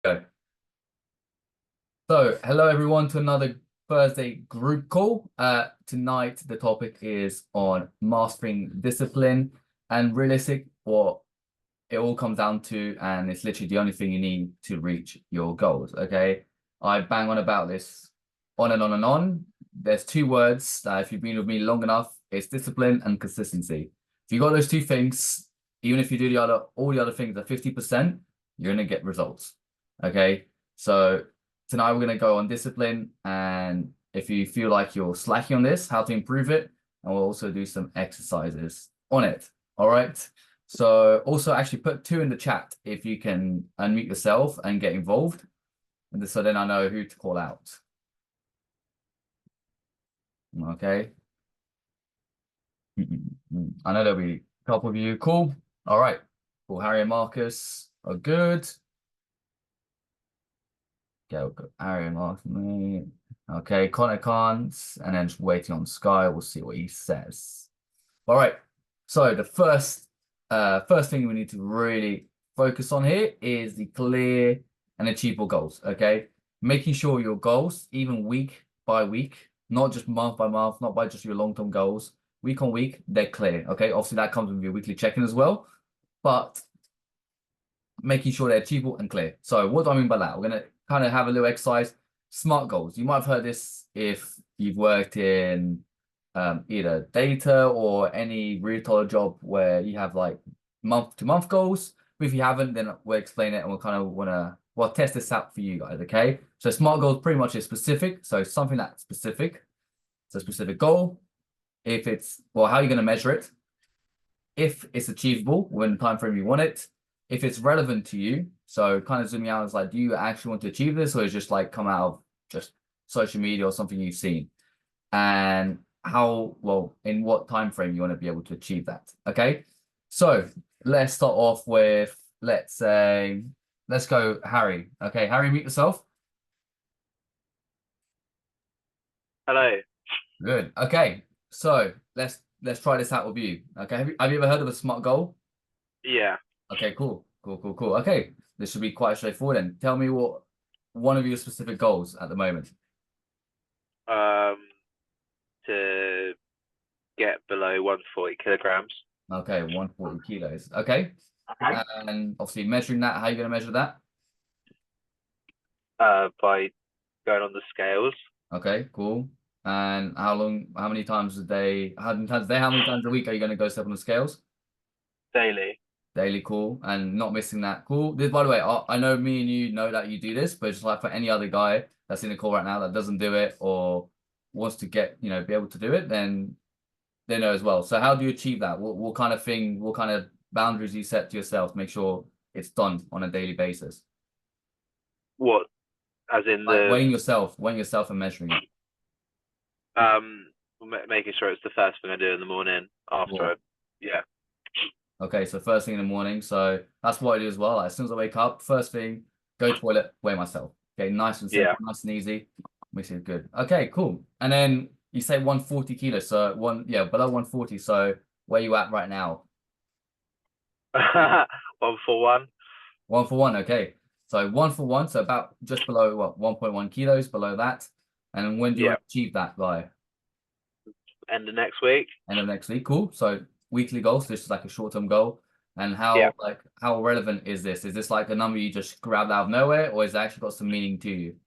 Go. So, hello everyone to another Thursday group call. Tonight the topic is on mastering discipline and realistic, what it all comes down to, and it's literally the only thing you need to reach your goals. Okay, I bang on about this on and on and on. There's two words that if you've been with me long enough, it's discipline and consistency. If you got those two things, even if you do all the other things at 50%, you're gonna get results. Okay, so tonight we're gonna go on discipline, and if you feel like you're slacking on this, how to improve it, and we'll also do some exercises on it. All right. So also actually put two in the chat if you can unmute yourself and get involved. And so then I know who to call out. Okay. I know there'll be a couple of you. Cool. All right. Cool. Harry and Marcus are good. Go, go. Harry and Marcus. Okay. Connor can't. And then just waiting on Sky. We'll see what he says. All right. So the first thing we need to really focus on here is the clear and achievable goals. Okay, making sure your goals, even week by week, not just month by month, not by just your long-term goals, week on week, they're clear. Okay, obviously that comes with your weekly check-in as well, but making sure they're achievable and clear. So what do I mean by that? We're gonna kind of have a little exercise. SMART goals. You might have heard this if you've worked in either data or any retail job where you have like month-to-month goals. But if you haven't, then we'll explain it and we'll kind of we'll test this out for you guys. Okay. So SMART goals pretty much is specific. So something that's specific. It's a specific goal. If it's, well, how are you going to measure it? If it's achievable within the time frame you want it, if it's relevant to you. So kind of zooming out, is like, do you actually want to achieve this, or is just like come out of just social media or something you've seen? And how, well, in what time frame you want to be able to achieve that. Okay. So let's start off with, let's go Harry. Okay, Harry, meet yourself. Hello. Good. Okay. So let's try this out with you. Okay. Have you ever heard of a SMART goal? Yeah. Okay, cool. Cool, cool, cool. Okay. This should be quite straightforward then. Tell me what one of your specific goals at the moment. Um, to get below 140 kilograms. Okay, 140 kilos. Okay. And obviously measuring that, how are you going to measure that? By going on the scales Okay, cool. And how many times a day, how many times a week are you going to go step on the scales? daily. Daily, cool. And not missing that, cool. This, by the way, I know me and you know that you do this, but just like for any other guy that's in the call right now that doesn't do it or wants to get, be able to do it, then they know as well. So how do you achieve that? What kind of thing, what kind of boundaries you set to yourself to make sure it's done on a daily basis? What? As in Like the weighing yourself and measuring it. making sure it's the first thing I do in the morning after I, Cool. yeah. Okay, so first thing in the morning. So that's what I do as well. Like, as soon as I wake up, first thing, go toilet, weigh myself. Okay, nice and Yeah. simple, nice and easy. Makes it good. Okay, cool. And then you say 140 kilos. So yeah, below 140. So where you at right now? 141. One for one. Okay. So one for one. So about just below what, 1.1 kilos below that. And then when do you Yeah. want to achieve that by? End of next week. End of next week. Cool. So weekly goals. This is like a short-term goal. And Yeah. how relevant is this? Is this like a number you just grabbed out of nowhere, or is it actually got some meaning to you?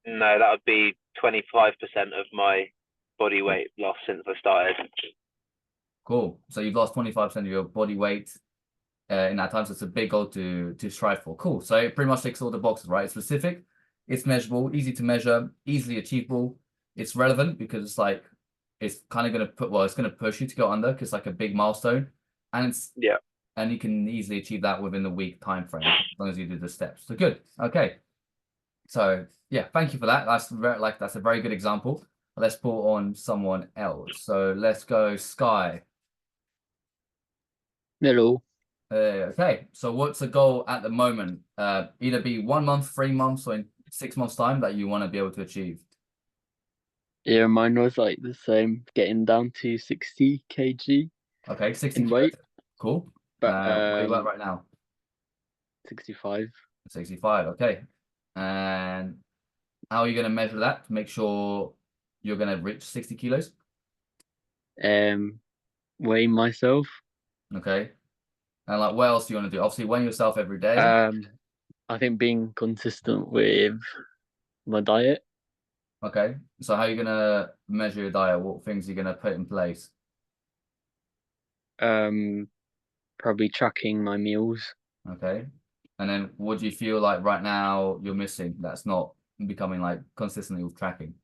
No, that would be 25% of my body Cool. weight lost since I started. Cool. So you've lost 25% of your body weight in that time. So it's a big goal to strive for. Cool. So it pretty much ticks all the boxes, right? It's specific, it's measurable, easy to measure, easily achievable. It's relevant because it's kind of going to it's going to push you to go under because it's like a big milestone, and Yeah. you can easily achieve that within the week time frame as long as you do the steps. So good. Okay. So yeah, thank you for that. That's a very good example. Let's pull on someone else. So let's go Sky. Hello. Okay, so what's the goal at the moment? Either be 1 month, 3 months, or in 6 months' time that you want to be able to achieve. Yeah, mine was like the same, getting down to 60 kg Okay, 60 in kilos. weight, Cool. but Where are you at right now? 65. 65. Okay. And how are you going to measure that to make sure you're going to reach 60 kilos? Weigh myself. Okay. And like, what else do you want to do? Obviously, weigh yourself every day. I think being consistent with my diet. Okay. So how are you going to measure your diet? What things are you going to put in place? Probably tracking my meals. Okay. And then what do you feel like right now you're missing that's not becoming like consistently with tracking?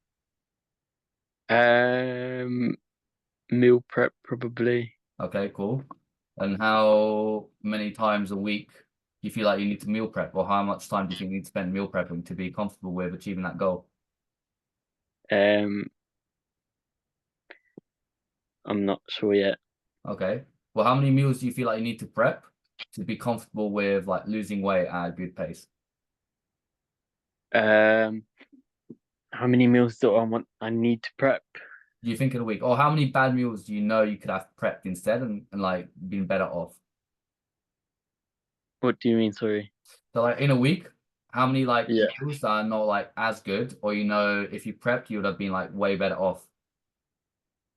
Meal prep probably. Okay, cool. And how many times a week do you feel like you need to meal prep, or how much time do you think you need to spend meal prepping to be comfortable with achieving that goal? Um, I'm not sure yet. Okay. Well, how many meals do you feel like you need to prep to be comfortable with like losing weight at a good pace? How many meals do I need to prep? Do you think in a week? Or how many bad meals do you know you could have prepped instead and like been better off? What do you mean, sorry? So like in a week, how many like Yeah. meals that are not like as good, or you know, if you prepped, you would have been like way better off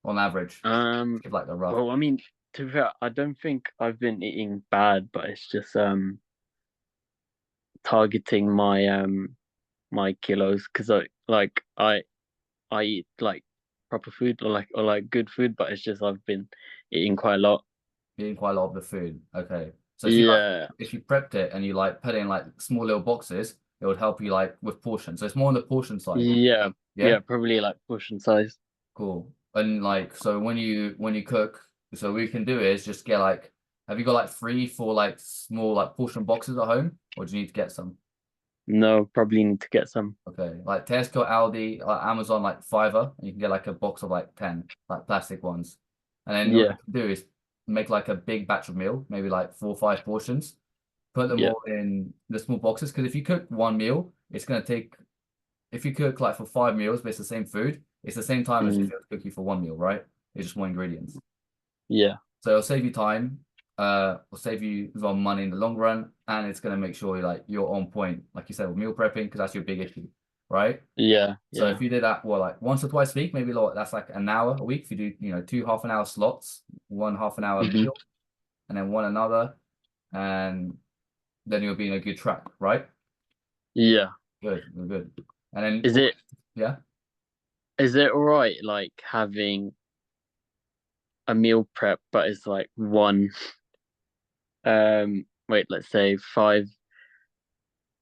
on average? Give like a rough. Well, I mean, to be fair, I don't think I've been eating bad, but it's just targeting my kilos because I eat like proper food or like good food, but it's just I've been eating quite a lot. Eating quite a lot of the food. Okay. So Yeah, if you prepped it and you like put it in like small little boxes, it would help you like with portion. So it's more on the portion side. yeah, Yeah. yeah, probably like portion size. Cool. And like so when you cook, so what we can do is just get like, have you got like 3, 4 like small like portion boxes at home, or do you need to get some? No, probably need to get some. Okay, like Tesco, Aldi, like Amazon, like Fiverr, and you can get like a box of like 10, like plastic ones. And then what Yeah, you can do is make like a big batch of meal, maybe like 4 or 5 portions, put them yeah, all in the small boxes. Because if you cook one meal, it's gonna take, if you cook like for 5 meals, but it's the same food, it's the same time as if mm, it was cooking for one meal, right? It's just more ingredients. yeah, So it'll save you time, will save you as well money in the long run, and it's gonna make sure you're on point, like you said, with meal prepping, because that's your big issue, right? yeah, So yeah. if you did that, well, like once or twice a week, maybe like that's like an hour a week. If you do, 2 half-an-hour slots, one half-an-hour Hmm. meal, and then one another, and then you'll be in a good track, right? Yeah. Good, good. And then, Is it yeah, is it all right like having a meal prep, but it's like one wait, let's say 5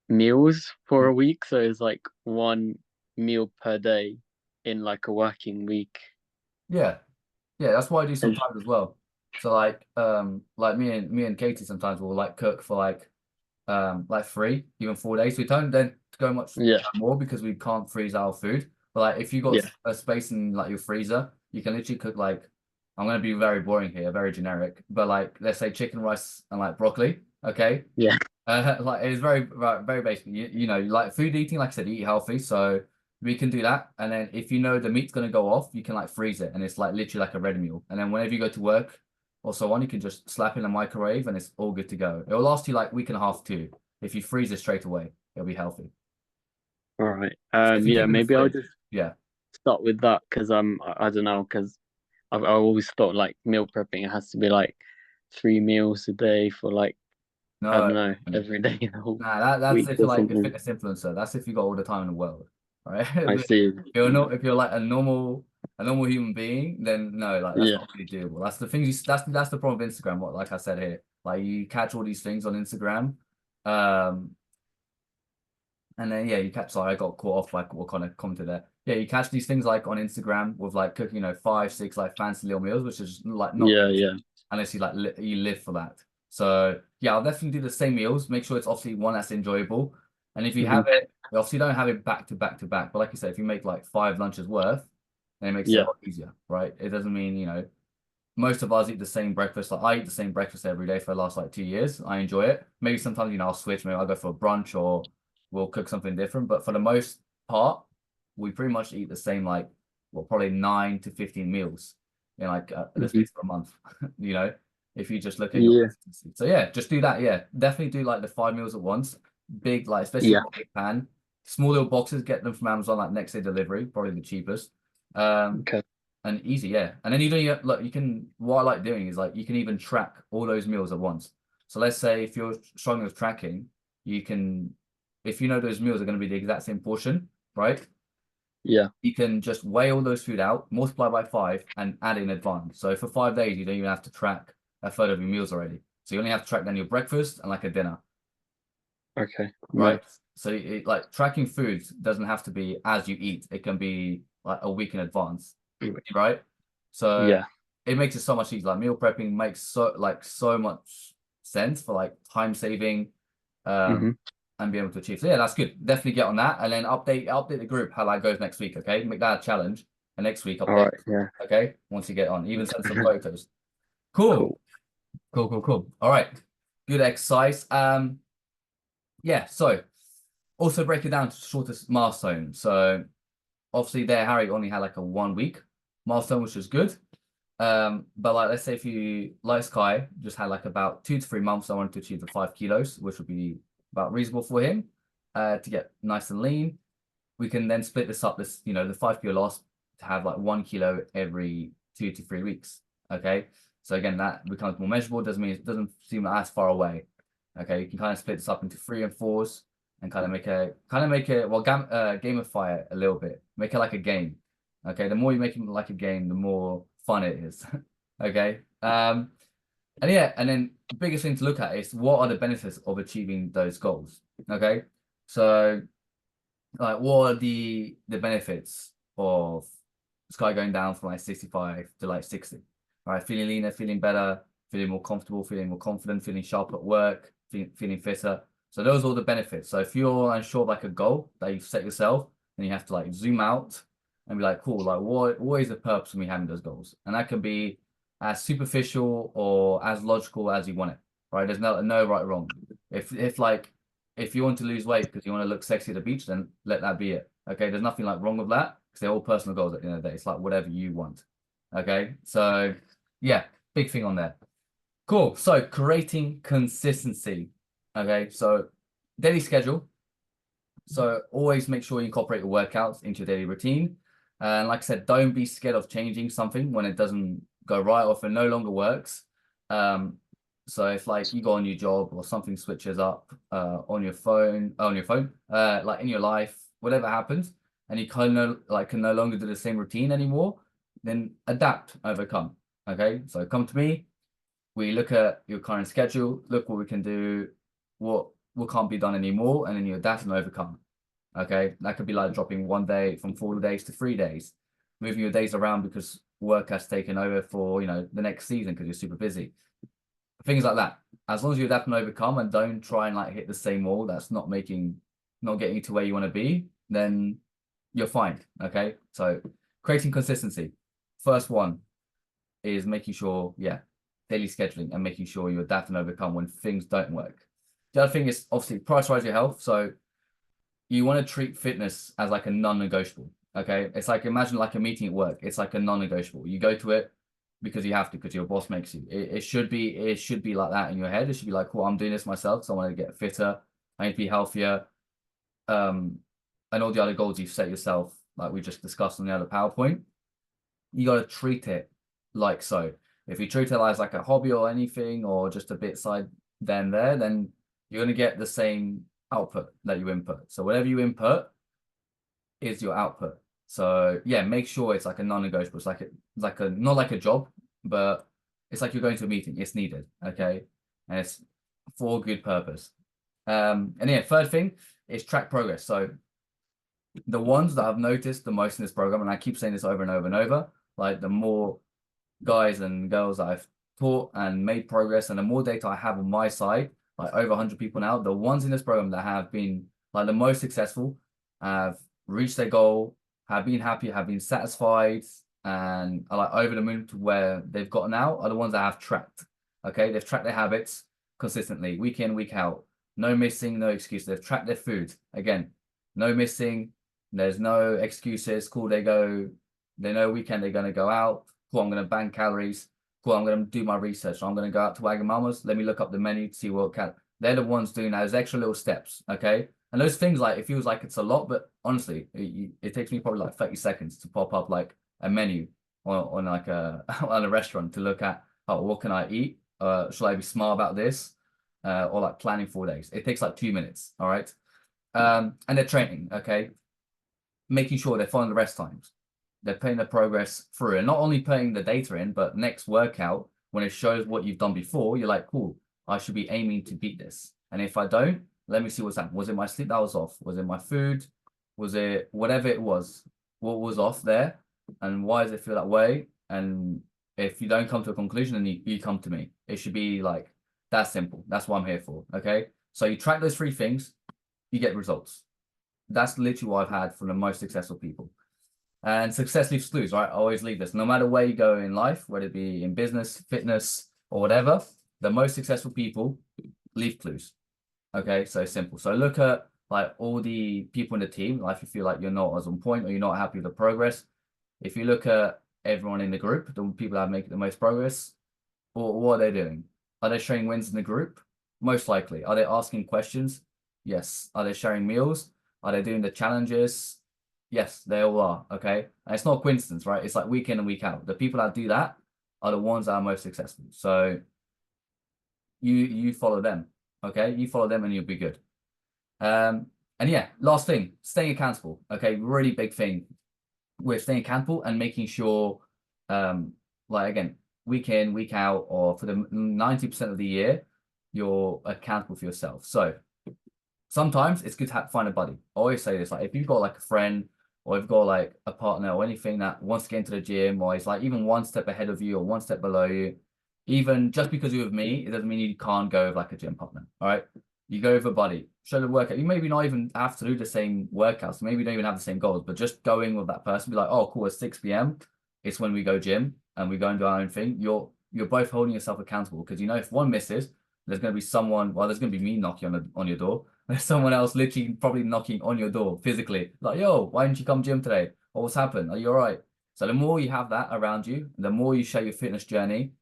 meals for a week, so it's like one meal per day in like a working week. yeah, yeah. That's what I do And sometimes as well. So like me and Katie sometimes will like cook for like 3, even 4 days. We don't then go much yeah, more because we can't freeze our food. But like if you got yeah, a space in like your freezer, you can literally cook like, I'm gonna be very boring here, very generic, but like let's say chicken, rice, and like broccoli. Okay. yeah, Like it's very basic. Like food eating, like I said, eat healthy. So we can do that. And then if you know the meat's gonna go off, you can like freeze it and it's like literally like a ready meal. And then whenever you go to work or so on, you can just slap in the microwave and it's all good to go. It'll last you like week and a half too. If you freeze it straight away, it'll be healthy. all right. So if you Yeah, keep in the maybe I'll fridge, just yeah. start with that because I don't know because I always thought like meal prepping it has to be like 3 meals a day for like I No, don't know every day in the whole nah, that's week if or you're like a something. fitness influencer. That's if you got all the time in the world, right? I see. If you're like a normal human being, then no, like that's Yeah, not really doable. That's the things that's the problem with Instagram. What like I said here, like you catch all these things on Instagram, um, and then yeah, you catch. Sorry, I got caught off like what kind of commented there. Yeah, you catch these things like on Instagram with like cooking, 5, 6 like fancy little meals, which is like not yeah, realistic yeah. unless you like you live for that. So yeah, I'll definitely do the same meals. Make sure it's obviously one that's enjoyable. And if you Hmm. have it, you obviously don't have it back to back to back. But like you said, if you make like 5 lunches worth, then it makes it a Yeah. lot easier, right? It doesn't mean, most of us eat the same breakfast. Like I eat the same breakfast every day for the last like 2 years. I enjoy it. Maybe sometimes, I'll switch. Maybe I'll go for a brunch or we'll cook something different. But for the most part, we pretty much eat the same, like, well, probably 9 to 15 meals in like the Hmm. space of a month, if you just look at your Yeah. consistency. So yeah, just do that. Yeah, definitely do like the 5 meals at once. big, like especially Yeah. big pan. Small little boxes, get them from Amazon like next day delivery, probably the cheapest. Okay. And easy, yeah. And then you don't even, look, you can, what I like doing is like you can even track all those meals at once. So let's say if you're struggling with tracking, you can, if you know those meals are going to be the exact same portion, right? Yeah. You can just weigh all those food out, multiply by 5, and add in advance. So for 5 days, you don't even have to track a third of your meals already. So you only have to track then your breakfast and like a dinner, Okay. right? Nice. So like tracking foods doesn't have to be as you eat. It can be like a week in advance, right? So Yeah. it makes it so much easier. Like meal prepping makes so much sense for like time saving, hmm and be able to achieve. So yeah, that's good. Definitely get on that, and then update the group how that goes next week. Okay, make that a challenge, and next week All update. right. Yeah. Okay, once you get on, even send some photos. Cool, Cool. cool. All right, good exercise. Yeah. So also break it down to shortest milestone. So obviously there, Harry only had like a 1 week milestone, which was good. But like let's say if you like Sky just had like about 2 to 3 months, I wanted to achieve the 5 kilos, which would be about reasonable for him, to get nice and lean. We can then split this up, this, the 5 kilo loss to have like 1 kilo every 2 to 3 weeks. Okay. So again, that becomes more measurable. Doesn't mean it doesn't seem like as far away. Okay. You can kind of split this up into 3 and 4s and kind of make it, well, gamify it a little bit. Make it like a game. Okay. The more you make it like a game, the more fun it is. Okay. And yeah, and then the biggest thing to look at is what are the benefits of achieving those goals. Okay. So like what are the benefits of Sky going down from like 65 to like 60? Right, feeling leaner, feeling better, feeling more comfortable, feeling more confident, feeling sharp at work, feeling fitter. So those are all the benefits. So if you're unsure of like a goal that you've set yourself, then you have to like zoom out and be like, cool, like what is the purpose of me having those goals? And that can be as superficial or as logical as you want it. Right? There's no right or wrong. If you want to lose weight because you want to look sexy at the beach, then let that be it. Okay, there's nothing like wrong with that because they're all personal goals at the end of the day. It's like whatever you want. Okay, so yeah, big thing on there. Cool. So creating consistency. Okay, so daily schedule. So always make sure you incorporate your workouts into your daily routine. And like I said, don't be scared of changing something when it doesn't go right or if it no longer works. So if like you go on your job or something switches up on your phone, like in your life, whatever happens, and you kind of like can no longer do the same routine anymore, then adapt, overcome. Okay, so come to me. We look at your current schedule, look what we can do, what can't be done anymore, and then you adapt and overcome. Okay, that could be like dropping 1 day from 4 days to 3 days, moving your days around because work has taken over for the next season because you're super busy. Things like that. As long as you adapt and overcome and don't try and like hit the same wall that's not getting you to where you want to be, then you're fine. Okay. So creating consistency. First one is making sure, daily scheduling and making sure you adapt and overcome when things don't work. The other thing is obviously prioritize your health. So you want to treat fitness as like a non-negotiable. Okay. It's like imagine like a meeting at work. It's like a non-negotiable. You go to it because you have to, because your boss makes you. It should be like that in your head. It should be like, cool, I'm doing this myself, so I want to get fitter, I need to be healthier. And all the other goals you've set yourself, like we just discussed on the other PowerPoint, you got to treat it like so. If you treat it as like a hobby or anything, or just a bit side then you're going to get the same output that you input. So whatever you input is your output. So yeah, make sure it's like a non-negotiable. It's like a not like a job, but it's like you're going to a meeting. It's needed, okay, and it's for a good purpose. And yeah, third thing is track progress. So the ones that I've noticed the most in this program, and I keep saying this over and over and over, like the more guys and girls that I've taught and made progress, and the more data I have on my side, like over 100 people now, the ones in this program that have been like the most successful have reached their goal, have been happy, have been satisfied, and are like over the moon to where they've gotten now are the ones that have tracked. Okay, they've tracked their habits consistently, week in, week out, no missing, no excuses. They've tracked their food again, no missing, there's no excuses. Cool, they know weekend they're gonna go out. Cool, I'm gonna bang calories. Cool, I'm gonna do my research. So I'm gonna go out to Wagamama's. Let me look up the menu to see what They're the ones doing those extra little steps, okay? And those things, like, it feels like it's a lot, but honestly, it takes me probably like 30 seconds to pop up like a menu on like a on a restaurant to look at, oh, what can I eat? Should I be smart about this? Or like planning 4 days. It takes like 2 minutes, all right? And they're training, okay? Making sure they're following the rest times. They're putting the progress through, and not only putting the data in, but next workout, when it shows what you've done before, you're like, cool, I should be aiming to beat this. And if I don't, let me see what's happened. Was it my sleep that was off? Was it my food? Was it whatever it was? What was off there? And why does it feel that way? And if you don't come to a conclusion, then you come to me. It should be like that simple. That's what I'm here for. Okay. So you track those 3 things, you get results. That's literally what I've had from the most successful people. And success leaves clues, right? I always leave this. No matter where you go in life, whether it be in business, fitness, or whatever, the most successful people leave clues. Okay, so simple. So look at like all the people in the team, like if you feel like you're not as on point or you're not happy with the progress. If you look at everyone in the group, the people that make the most progress, what are they doing? Are they sharing wins in the group? Most likely. Are they asking questions? Yes. Are they sharing meals? Are they doing the challenges? Yes, they all are. Okay. And it's not a coincidence, right? It's like week in and week out. The people that do that are the ones that are most successful. So you follow them. Okay. You follow them and you'll be good. And yeah, last thing, staying accountable. Okay. Really big thing with staying accountable and making sure, like again, week in, week out, or for the 90% of the year, you're accountable for yourself. So sometimes it's good to find a buddy. I always say this, like if you've got like a friend or you've got like a partner or anything that wants to get into the gym, or is like even one step ahead of you or one step below you, even just because you're with me, it doesn't mean you can't go with like a gym partner. All right. You go with a buddy, show the workout. You maybe not even have to do the same workouts. Maybe you don't even have the same goals, but just going with that person, be like, oh, cool, it's 6 p.m. It's when we go gym and we go and do our own thing. You're both holding yourself accountable, because you know if one misses, there's going to be someone. Well, there's going to be me knocking on your door. There's someone else literally probably knocking on your door physically, like, yo, why didn't you come gym today? Or what's happened? Are you all right? So the more you have that around you, the more you share your fitness journey,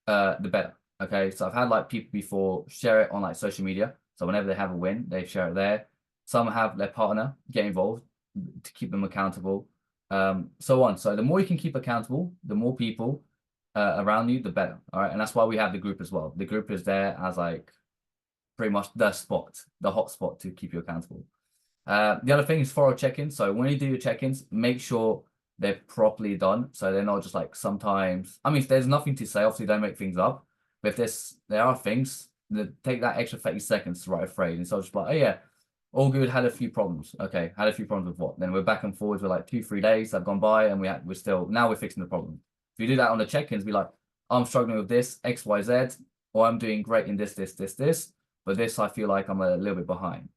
the better. Okay. So I've had like people before share it on like social media. So whenever they have a win, they share it there. Some have their partner get involved to keep them accountable. So on. So the more you can keep accountable, the more people around you, the better. All right. And that's why we have the group as well. The group is there as like pretty much the spot, the hot spot to keep you accountable. The other thing is thorough check-ins. So when you do your check-ins, make sure they're properly done. So they're not just like sometimes, I mean, if there's nothing to say, obviously don't make things up. But if there are things, that take that extra 30 seconds to write a phrase. And so just like, oh yeah, all good, had a few problems. Okay, had a few problems with what? Then we're back and forwards with like 2-3 days that have gone by, and we're still, now we're fixing the problem. If you do that on the check-ins, be like, I'm struggling with this, X, Y, Z, or I'm doing great in this, but this I feel like I'm a little bit behind.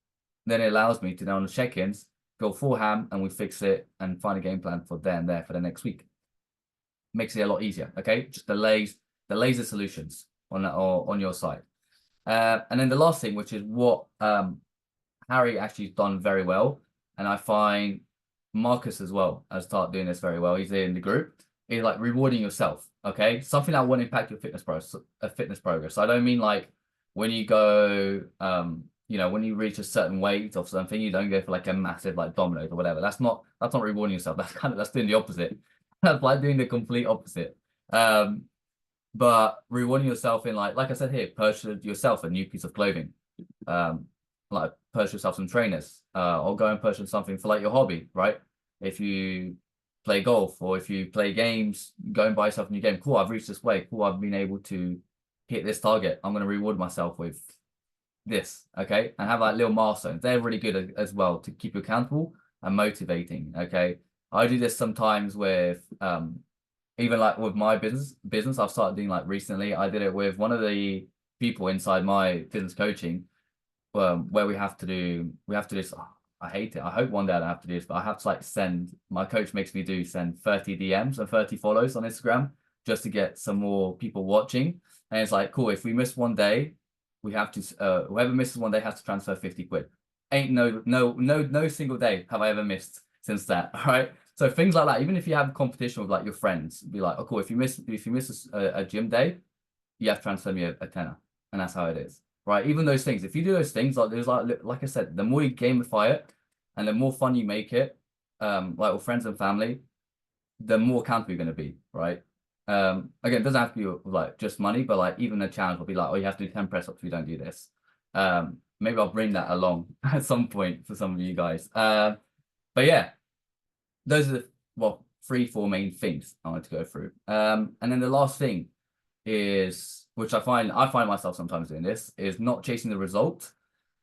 Then it allows me to, now on the check-ins, go full ham and we fix it and find a game plan for there and there for the next week. Makes it a lot easier. Okay, just the laser solutions on your side. And then the last thing, which is what Harry actually has done very well, and I find Marcus as well has started doing this very well. He's in the group. Is like rewarding yourself. Okay, something that won't impact your fitness progress. I don't mean like when you go, when you reach a certain weight or something, you don't go for like a massive like Domino's or whatever. That's not rewarding yourself. That's doing the opposite. That's like doing the complete opposite. But rewarding yourself in like I said here, purchase yourself a new piece of clothing. Like purchase yourself some trainers, or go and purchase something for like your hobby, right? If you play golf or if you play games, go and buy yourself a new game. Cool, I've reached this weight. Cool, I've been able to hit this target. I'm going to reward myself with this, okay? And have like little milestones. They're really good as well to keep you accountable and motivating, okay? I do this sometimes with, even like with my business, I've started doing like recently, I did it with one of the people inside my business coaching, where we have to do this. Oh, I hate it. I hope one day I don't have to do this, but I have to like my coach makes me send 30 DMs and 30 follows on Instagram just to get some more people watching. And it's like, cool, if we miss one day, we have to, whoever misses one day has to transfer 50 quid. Ain't no single day have I ever missed since that. All right. So things like that, even if you have competition with like your friends, be like, oh, cool, if you miss a gym day, you have to transfer me a tenner. And that's how it is. right? Even those things, if you do those things, like there's like I said, the more you gamify it and the more fun you make it, like with friends and family, the more accountable you're going to be, right? Again, it doesn't have to be like just money, but like even the challenge will be like, oh, you have to do 10 press ups if you don't do this. Maybe I'll bring that along at some point for some of you guys. But yeah, those are the, well, 3, 4 main things I wanted to go through. And then the last thing is, which I find myself sometimes doing this, is not chasing the result,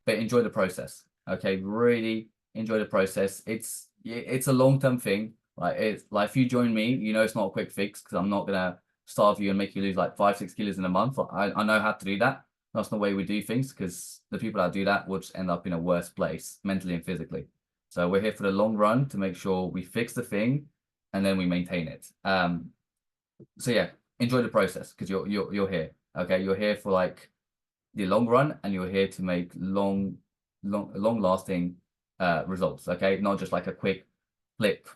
but enjoy the process. Okay, really enjoy the process. It's a long-term thing. Like it's like if you join me, you know it's not a quick fix because I'm not gonna starve you and make you lose like 5, 6 kilos in a month. I know how to do that. That's the way we do things because the people that do that will just end up in a worse place mentally and physically. So we're here for the long run to make sure we fix the thing and then we maintain it. So yeah, enjoy the process because you're here. Okay, you're here for like the long run and you're here to make long lasting results. Okay, not just like a quick flip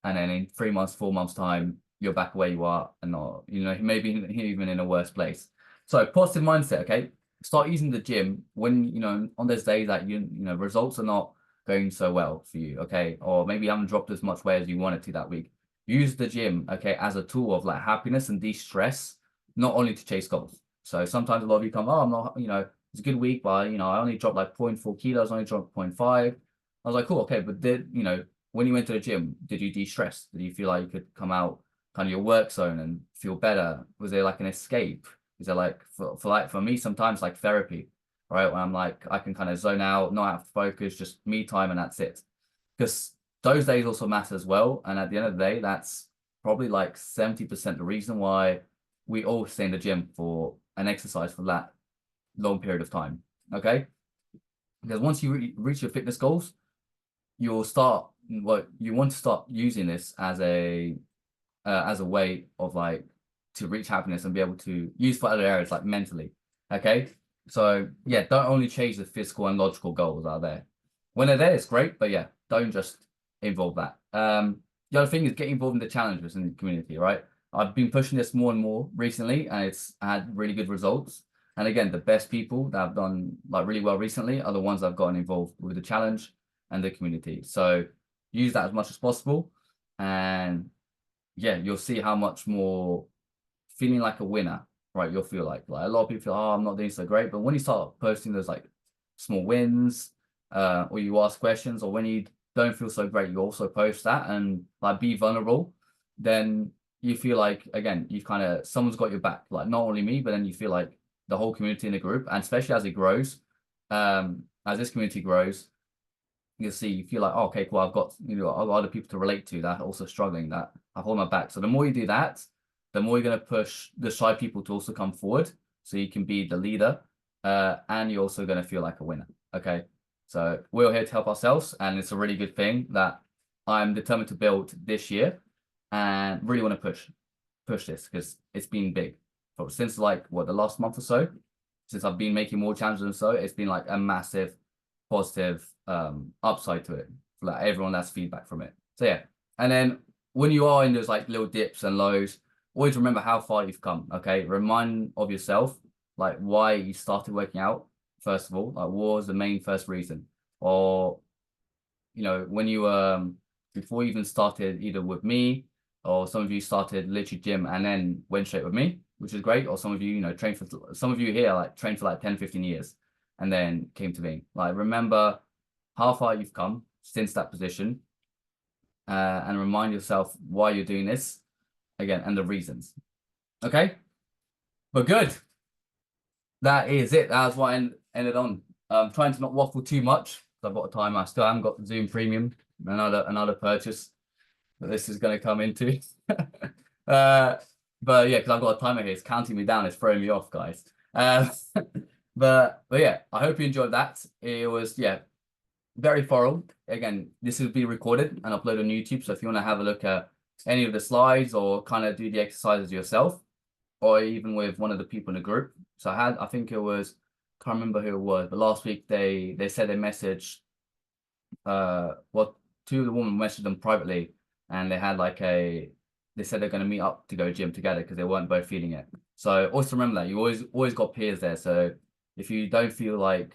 and then in 3 months, 4 months time, you're back where you are and not, you know, maybe even in a worse place. So positive mindset, okay? Start using the gym when, you know, on those days that you know, results are not going so well for you, okay? Or maybe you haven't dropped as much weight as you wanted to that week. Use the gym, okay, as a tool of like happiness and de-stress, not only to chase goals. So sometimes a lot of you come, oh, I'm not, you know, it's a good week, but, you know, I only dropped like 0.4 kilos, I only dropped 0.5. I was like, cool, okay, but you know, when you went to the gym, did you de-stress? Did you feel like you could come out kind of your work zone and feel better? Was there like an escape? Is there like for me sometimes like therapy, right? When I'm like I can kind of zone out, not have to focus, just me time and that's it. Because those days also matter as well. And at the end of the day, that's probably like 70% the reason why we all stay in the gym for an exercise for that long period of time. Okay, because once you reach your fitness goals, you'll start you want to start using this as a way of like to reach happiness and be able to use for other areas like mentally. Okay, so yeah, don't only chase the physical and logical goals out there. When they're there, it's great, but yeah, don't just involve that. The other thing is get involved in the challenges in the community, right? I've been pushing this more and more recently, and it's had really good results. And again, the best people that have done like really well recently are the ones that have gotten involved with the challenge and the community. So use that as much as possible. And yeah, you'll see how much more feeling like a winner, right? You'll feel like a lot of people feel, oh, I'm not doing so great. But when you start posting those like small wins, or you ask questions, or when you don't feel so great, you also post that and like be vulnerable, then you feel like, again, you've kind of, someone's got your back, like not only me, but then you feel like the whole community in the group, and especially as it grows, as this community grows, you feel like, oh, okay, cool, I've got, you know, other people to relate to that are also struggling, that I hold my back. So the more you do that, the more you're going to push the shy people to also come forward so you can be the leader, and you're also going to feel like a winner. Okay, so we're here to help ourselves, and it's a really good thing that I'm determined to build this year and really want to push this because it's been big. But since like what, the last month or so, since I've been making more challenges and so, it's been like a massive positive upside to it for like everyone that's feedback from it. So yeah, and then when you are in those like little dips and lows, always remember how far you've come. Okay, remind of yourself like why you started working out. First of all, like what was the main first reason, or you know, when you before you even started either with me, or some of you started literally gym and then went straight with me, which is great, or some of you, you know, trained for, some of you here like trained for like 10, 15 years and then came to me. Like remember how far you've come since that position, and remind yourself why you're doing this again and the reasons. Okay, but good, that is it. That's what I ended on. I'm trying to not waffle too much. I've got a timer. I still haven't got the Zoom Premium, another purchase that this is going to come into. But yeah, because I've got a timer here, it's counting me down, it's throwing me off, guys. But yeah, I hope you enjoyed that. It was, yeah, very thorough. Again, this will be recorded and uploaded on YouTube, so if you want to have a look at any of the slides or kind of do the exercises yourself, or even with one of the people in the group. So I think it was, can't remember who it was, but last week they said they messaged, two of the women messaged them privately, and they had like they said they're going to meet up to go gym together because they weren't both feeling it. So also remember that you always got peers there. So If you don't feel like,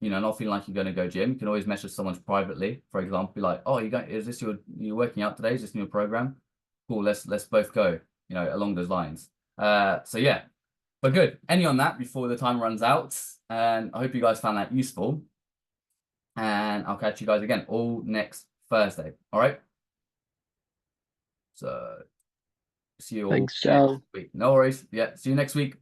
not feeling like you're going to go gym, you can always message someone privately. For example, be like, oh, is this you're working out today? Is this in your program? Cool, let's both go, along those lines. So yeah, but good. Any on that before the time runs out. And I hope you guys found that useful. And I'll catch you guys again all next Thursday. All right. So see you all Thanks, Joe. next week. No worries. Yeah. See you next week.